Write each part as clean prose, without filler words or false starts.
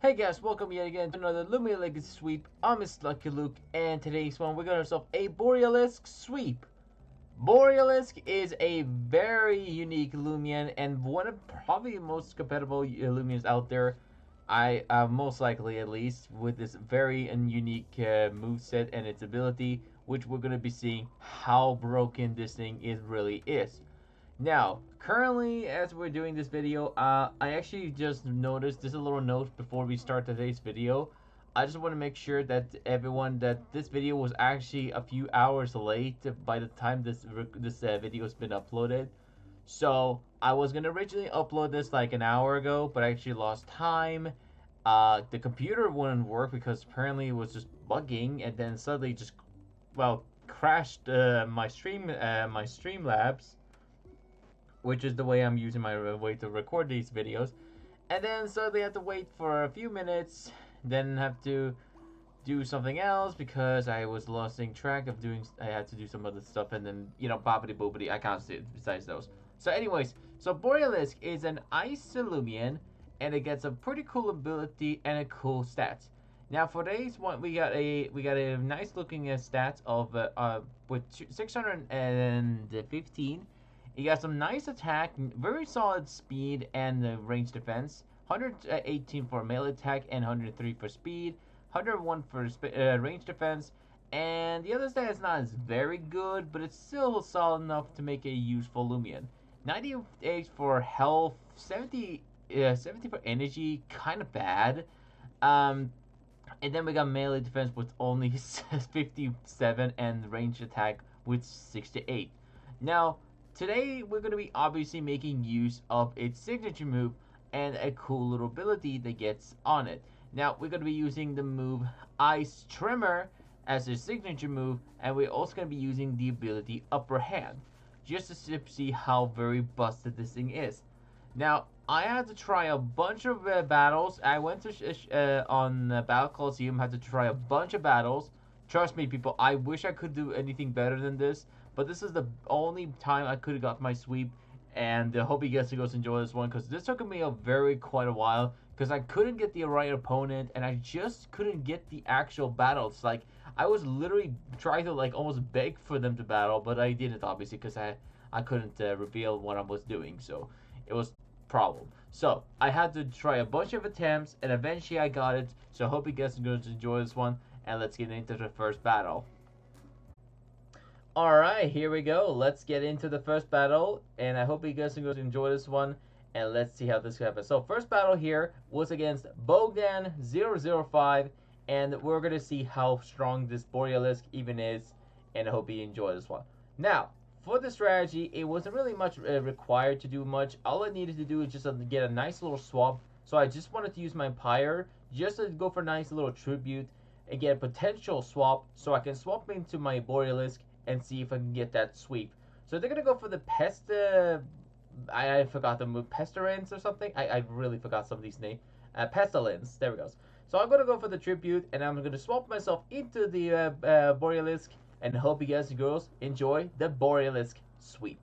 Hey guys, welcome yet again to another Loomian Legacy sweep. I'm Mr. Lucky Luke, and today's one we're gonna ourselves a Borealisk sweep. Borealisk is a very unique Loomian and one of probably the most compatible Loomians out there. I most likely at least with this very unique moveset and its ability, which we're gonna be seeing how broken this thing really is. Now, currently, as we're doing this video, I actually just noticed this a little note before we start today's video. I just want to make sure that everyone that this video was actually a few hours late by the time this video has been uploaded. So I was gonna originally upload this like an hour ago, but I actually lost time. The computer wouldn't work because apparently it was just bugging, and then suddenly just crashed my Streamlabs, which is the way I'm using my way to record these videos. And then suddenly I have to wait for a few minutes, then have to do something else because I was losing track of I had to do some other stuff, and then, bobbity boobity, I can't see it besides those. So anyways, so Borealisk is an ICICLE, and it gets a pretty cool ability and a cool stats. Now for today's one, we got a nice looking stats of with 615. You got some nice attack, very solid speed and range defense. 118 for melee attack and 103 for speed. 101 for range defense. And the other stat is not as very good, but it's still solid enough to make a useful Loomian. 98 for health, 70 for energy, kind of bad. And then we got melee defense with only 57 and range attack with 68. Now, today we're going to be obviously making use of its signature move and a cool little ability that gets on it. Now we're going to be using the move Ice Tremor as a signature move, and we're also going to be using the ability Upper Hand, just to see how very busted this thing is. Now I had to try a bunch of battles. I went to on Battle Coliseum, had to try a bunch of battles. Trust me, people, I wish I could do anything better than this, but this is the only time I could have got my sweep, and I hope you guys enjoy this one, because this took me quite a while, because I couldn't get the right opponent, and I just couldn't get the actual battles. Like, I was literally trying to almost beg for them to battle, but I didn't, obviously, because I couldn't reveal what I was doing, so it was a problem. So I had to try a bunch of attempts, and eventually I got it. So I hope you guys are going to enjoy this one, and let's get into the first battle. Alright, here we go. Let's get into the first battle, and I hope you guys are going to enjoy this one, and let's see how this happens. So first battle here was against Bogdan005, and we're going to see how strong this Borealisk even is, and I hope you enjoy this one. Now, for the strategy, it wasn't really much required to do much. All I needed to do is just get a nice little swap. So I just wanted to use my Pyre just to go for a nice little tribute and get a potential swap, so I can swap into my Borealisk and see if I can get that sweep. So they're gonna go for the Pest. I forgot the move, Pestilence or something. I really forgot some of these names. Pestilence. There we go. So I'm gonna go for the tribute, and I'm gonna swap myself into the Borealisk, and hope you guys and girls enjoy the Borealisk sweep.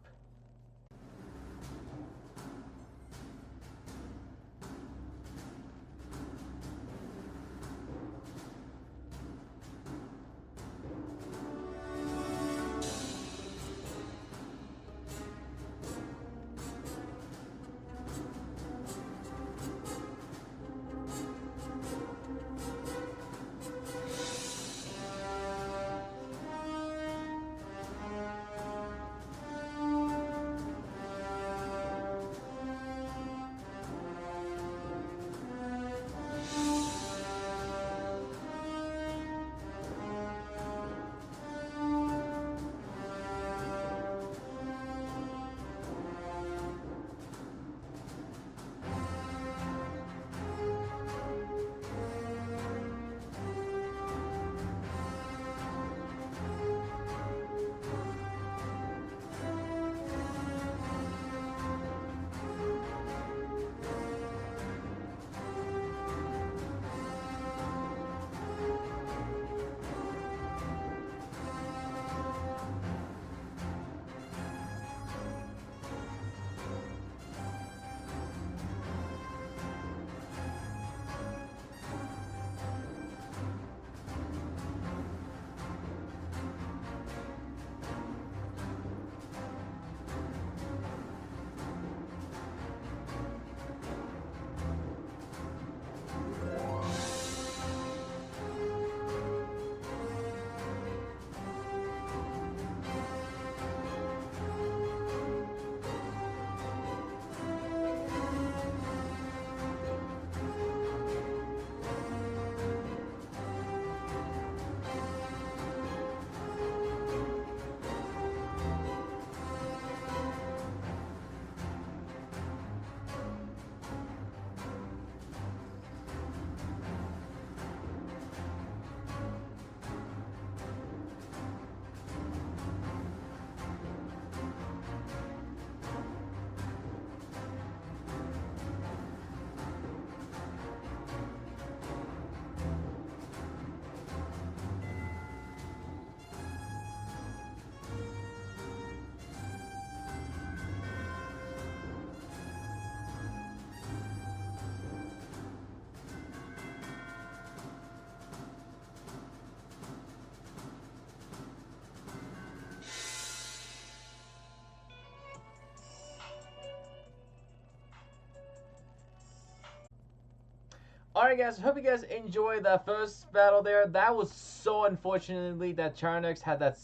Alright guys, hope you guys enjoyed that first battle there. That was so unfortunately that Charnex had that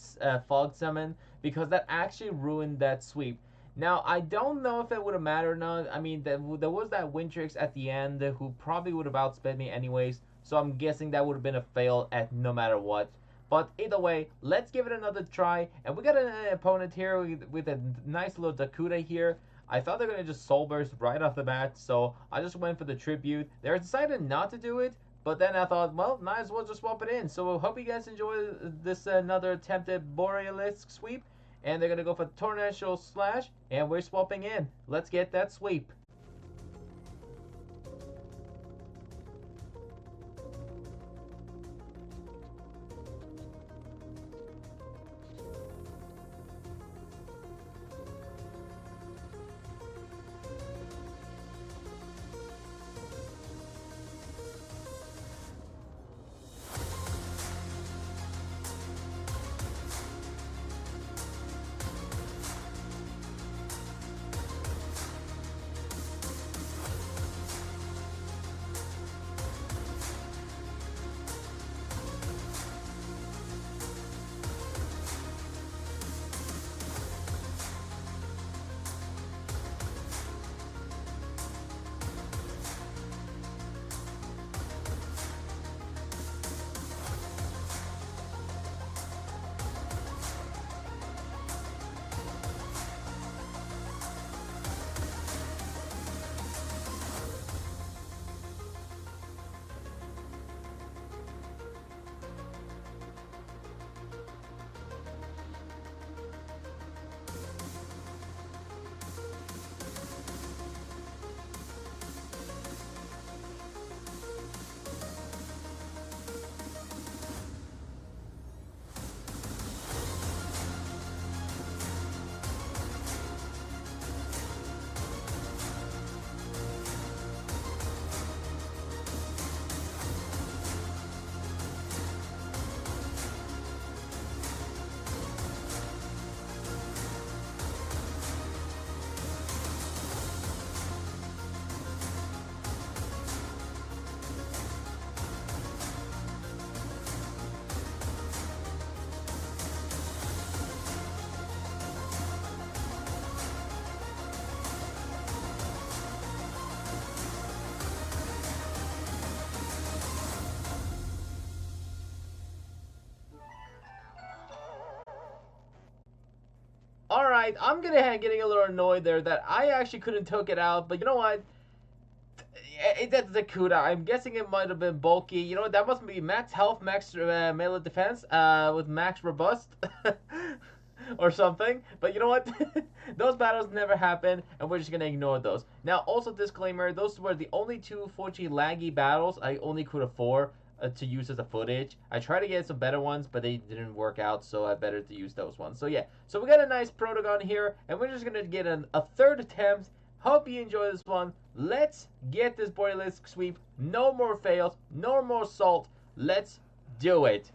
fog summon, because that actually ruined that sweep. Now, I don't know if it would have mattered or not. I mean, there was that Wintrix at the end who probably would have outsped me anyways, so I'm guessing that would have been a fail at no matter what. But either way, let's give it another try. And we got an opponent here with a nice little Dakuda here. I thought they were going to just Soul Burst right off the bat, so I just went for the Tribute. They decided not to do it, but then I thought, well, might as well just swap it in. So I hope you guys enjoy this another attempted Borealisk sweep. And they're going to go for Tornado Slash, and we're swapping in. Let's get that sweep. Alright, I'm getting a little annoyed there that I actually couldn't took it out, but you know what? That's the Kuda. I'm guessing it might have been bulky. You know what? That must be max health, max melee defense, with max robust. Or something. But you know what? Those battles never happen, and we're just gonna ignore those. Now, also disclaimer, those were the only two fortunately laggy battles I only could afford to use as a footage. I tried to get some better ones, but they didn't work out, so I better to use those ones. So yeah, so we got a nice Protagon here, and we're just gonna get a third attempt. Hope you enjoy this one. Let's get this Borealisk sweep. No more fails, no more salt. Let's do it.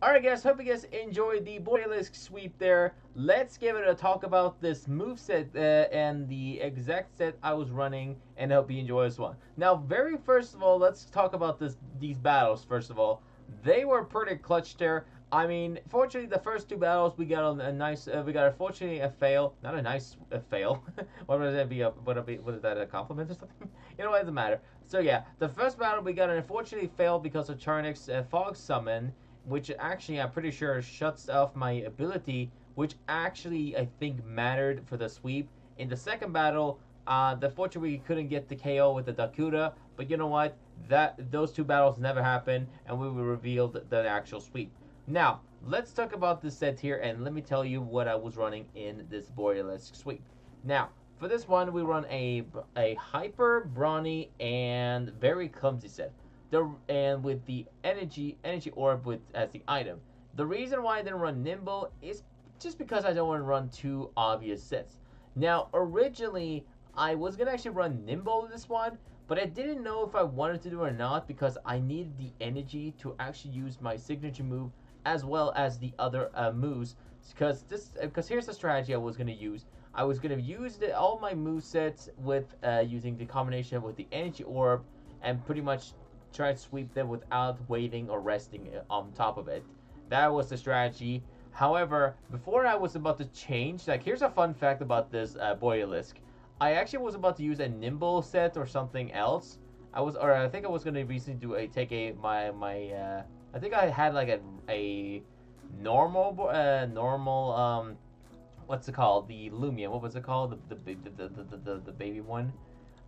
Alright guys, hope you guys enjoyed the Borealisk sweep there. Let's give it a talk about this moveset and the exact set I was running, and hope you enjoy this one. Now, very first of all, let's talk about these battles first of all. They were pretty clutch there. I mean, fortunately, the first two battles we got a nice, we got unfortunately a fail, not a nice fail. What would that be? What is that, a compliment or something? You know what, it doesn't matter. So yeah, the first battle we got an unfortunately failed because of Charnik's Fog Summon, which actually I'm pretty sure shuts off my ability, which actually I think mattered for the sweep. In the second battle, unfortunately we couldn't get the KO with the Dakuda, but you know what? Those two battles never happened, and we revealed the actual sweep. Now, let's talk about this set here, and let me tell you what I was running in this Borealisk sweep. Now, for this one, we run a hyper, brawny, and very clumsy set. And with the energy orb as the item. The reason why I didn't run nimble is just because I don't want to run two obvious sets. Now, originally, I was going to actually run nimble in this one, but I didn't know if I wanted to do it or not because I needed the energy to actually use my signature move as well as the other moves. Because here's the strategy I was going to use. I was going to use all my movesets with using the combination with the energy orb and pretty much try to sweep them without waiting or resting on top of it. That was the strategy. However, before I was about to change, like here's a fun fact about this Borealisk. I actually was about to use a nimble set or something else. I think I was gonna recently do I think I had like a normal what's it called? The Loomian. What was it called? The baby one.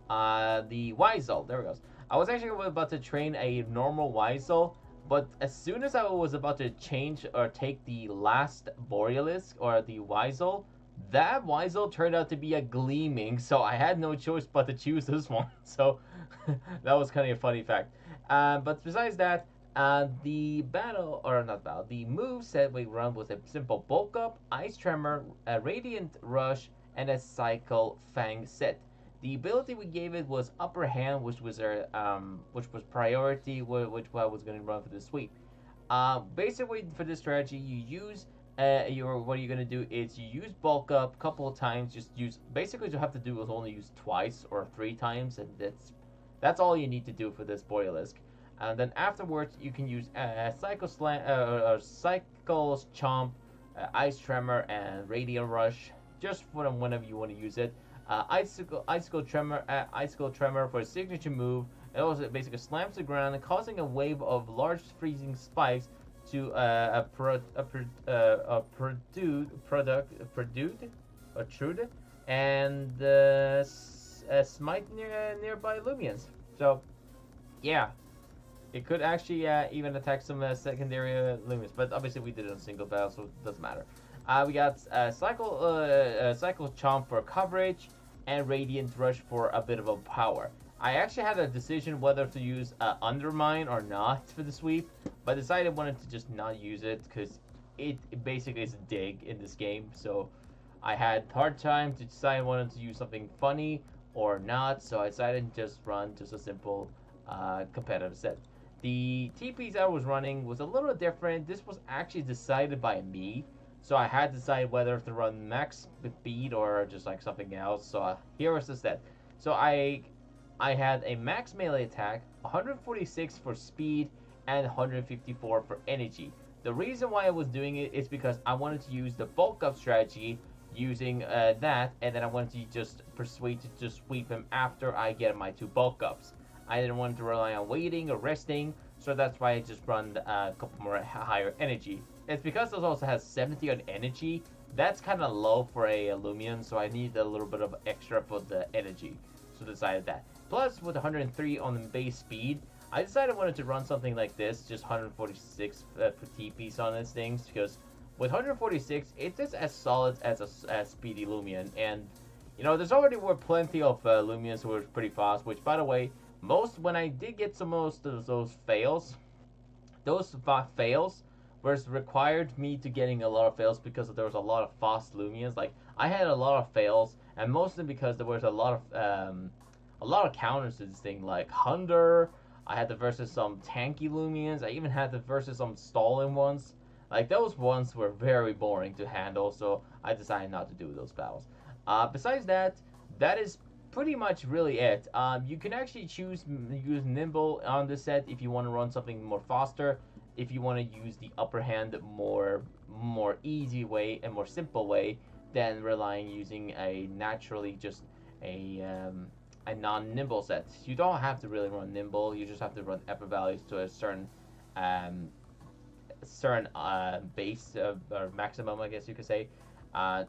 The Weisel. There it goes. I was actually about to train a normal Weisel, but as soon as I was about to change or take the last Borealisk or the Weisel, that Weisel turned out to be a Gleaming, so I had no choice but to choose this one. So that was kind of a funny fact. But besides that, the move set we run was a simple bulk up, ice tremor, a radiant rush, and a cycle fang set. The ability we gave it was upper hand, which was priority, which I was going to run for the sweep. Basically, for this strategy, you use what you're going to do is you use bulk up a couple of times. Basically, you have to do is only use twice or 3 times, and that's all you need to do for this Borealisk. And then afterwards, you can use Cycle Slam, Cycle's Chomp, Ice Tremor, and Radiant Rush, just whenever you want to use it. Icicle Tremor for a signature move. It also basically slams the ground, causing a wave of large freezing spikes to protrude, and smite nearby Loomians. So, yeah, it could actually even attack some secondary Loomians, but obviously we did it on single battle, so it doesn't matter. We got Cycle Chomp for coverage, and Radiant Rush for a bit of a power. I actually had a decision whether to use Undermine or not for the sweep, but I decided I wanted to just not use it because it basically is a dig in this game. So I had hard time to decide I wanted to use something funny or not, so I decided to just run just a simple competitive set. The TPs I was running was a little different. This was actually decided by me. So I had to decide whether to run max speed or just like something else. So here was the set. So I had a max melee attack, 146 for speed, and 154 for energy. The reason why I was doing it is because I wanted to use the bulk up strategy using that, and then I wanted to just persuade to just sweep him after I get my 2 bulk ups. I didn't want to rely on waiting or resting, so that's why I just run a couple more higher energy. It's because this also has 70 on energy. That's kind of low for a Loomian, so I need a little bit of extra for the energy. So I decided that. Plus, with 103 on the base speed, I decided I wanted to run something like this, just 146 for TPs on these things, because with 146, it's just as solid as a speedy Loomian. And, you know, there's already were plenty of Loomians who were pretty fast, which, by the way, when I did get most of those fails, those fails was required me to getting a lot of fails because there was a lot of fast Loomians. Like, I had a lot of fails, and mostly because there was a lot of counters to this thing, like Hunter. I had to versus some tanky Loomians. I even had to versus some stalling ones. Like those ones were very boring to handle, so I decided not to do those battles. Besides that, that is pretty much really it. You can actually use nimble on this set if you want to run something more faster. If you want to use the upper hand more easy way and more simple way than relying using a naturally just a a non-nimble set. You don't have to really run nimble. You just have to run upper values to a um, certain base or maximum, I guess you could say, uh,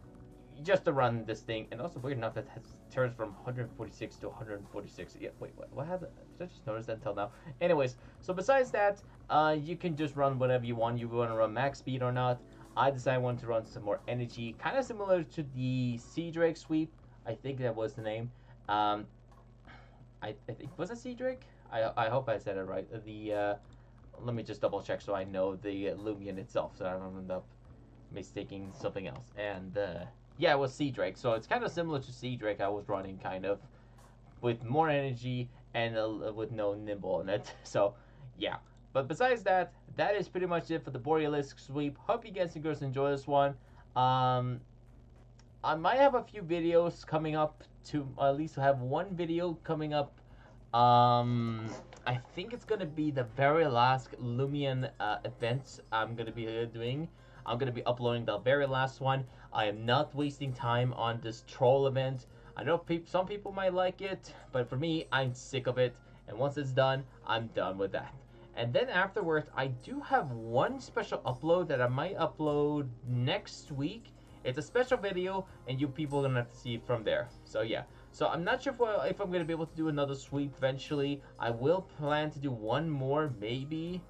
just to run this thing. And also weird enough, that has turns from 146 to 146. Yeah, wait, what happened? Did I just notice that until now? Anyways, so besides that, you can just run whatever you want. You want to run max speed or not. I decided I wanted to run some more energy, kind of similar to the Sea Drake sweep. I think that was the name. Um, I think was it Sea Drake? I hope I said it right. Let me just double check so I know the Loomian itself, so I don't end up mistaking something else. And yeah, it was Sea Drake, so it's kind of similar to Sea Drake. I was running kind of with more energy and with no nimble in it. So yeah. But besides that, that is pretty much it for the Borealisk sweep. Hope you guys and girls enjoy this one. Um, I might have a few videos coming up to at least have one video coming up. I think it's gonna be the very last Loomian events I'm gonna be doing. I'm gonna be uploading the very last one. I am not wasting time on this troll event. I know some people might like it, but for me, I'm sick of it. And once it's done, I'm done with that. And then afterwards, I do have one special upload that I might upload next week. It's a special video, and you people are gonna have to see it from there. So yeah. So I'm not sure if I'm gonna be able to do another sweep eventually. I will plan to do one more, maybe,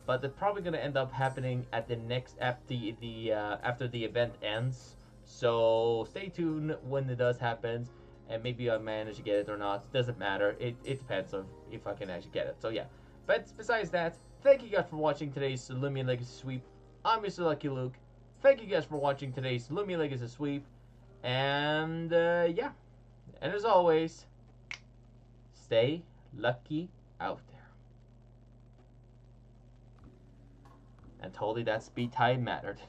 but they're probably gonna end up happening at the next after the event ends. So stay tuned when it does happen, and maybe I manage to get it or not. Doesn't matter. It depends on if I can actually get it. So yeah. But besides that, thank you guys for watching today's Loomian Legacy Sweep. I'm Mr. Lucky Luke. Thank you guys for watching today's Loomian Legacy Sweep. And yeah. And as always, stay lucky out there. And totally that speed time mattered.